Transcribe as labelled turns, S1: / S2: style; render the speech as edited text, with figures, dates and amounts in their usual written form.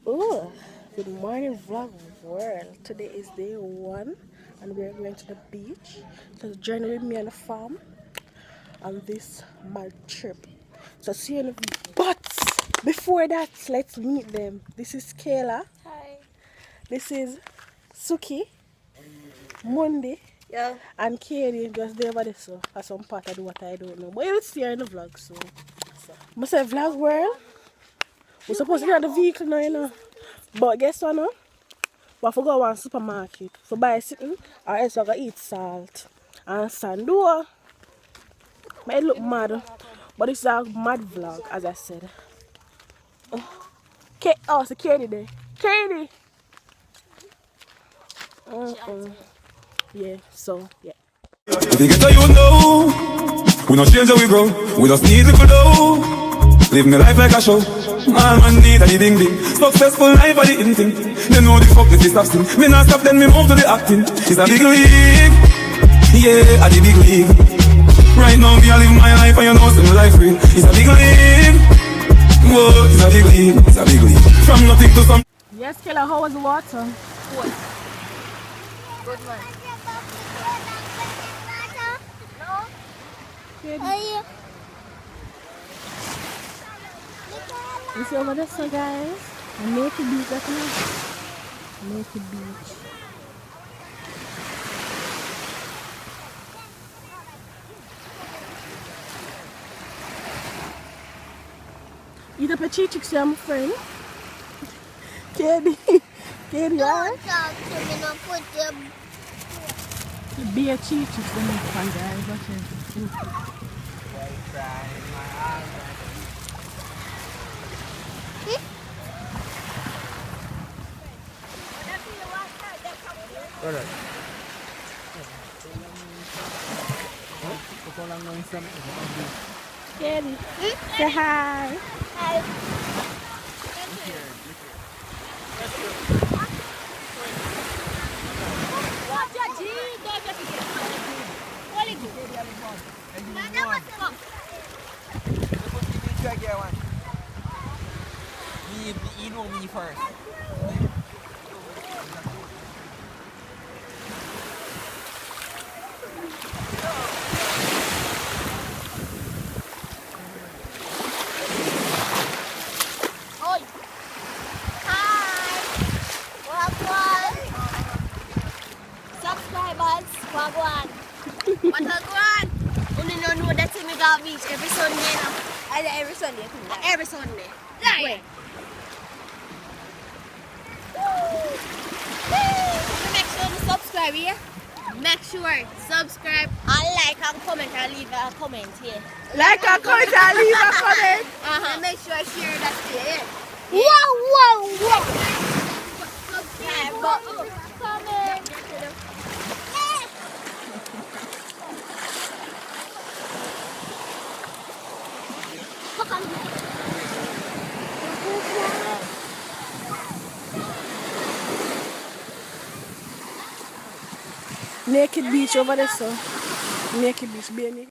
S1: Oh, good morning, vlog world. Today is day 1, and we're going to the beach to journey with me on the farm on this mad trip. So see you in the video. But before that, let's meet them. This is Kayla.
S2: Hi.
S1: This is Suki, Monday,
S2: Yeah.
S1: and Katie just there over there. So at some part I do what I don't know, but you'll see her in the vlog soon. I say vlog world. We're supposed to get the vehicle now, you know. But guess what, no? We have to go to one supermarket for buy something, or else we're going to eat salt and sand. Do might look mad, but it's a mad vlog, as I said. Oh, it's Katie there. Katie! Yeah, so, yeah.
S3: If you get how you know, we not change how we grow. We just need to go. Live me life like a show. All man need a the ding ding. Successful life are the in thing. They know the fuck this is stop sing. Me not stop then me move to the acting. It's a big league. Yeah, at the big league. Right now me a live my life and you know some life real. It's a big league. Whoa, it's a big league. It's a big league. From nothing to some.
S1: Yes, Kayla, how was the water?
S2: Good. Good man.
S1: Katie. You see over there, so guys, make it beach, that's nice. Make it beach. Eat up a cheese chicks, my friend. Katie, Katie,
S2: Don't talk to me, don't put them.
S1: the beer cheese chicks, they make fun, guys. Watch it. Katie, say hi.
S4: You know me first.
S2: Subscribers, wagwan. Wagwan. Only know that we got beach every Sunday now. Every Sunday. Every Sunday. Right. Make sure to subscribe here. Make sure subscribe and like and comment and leave a comment here.
S1: Like and comment and leave a comment.
S2: And make sure share that here. Whoa. Subscribe button. Comment.
S1: Naked beach over there, so. Naked beach, baby.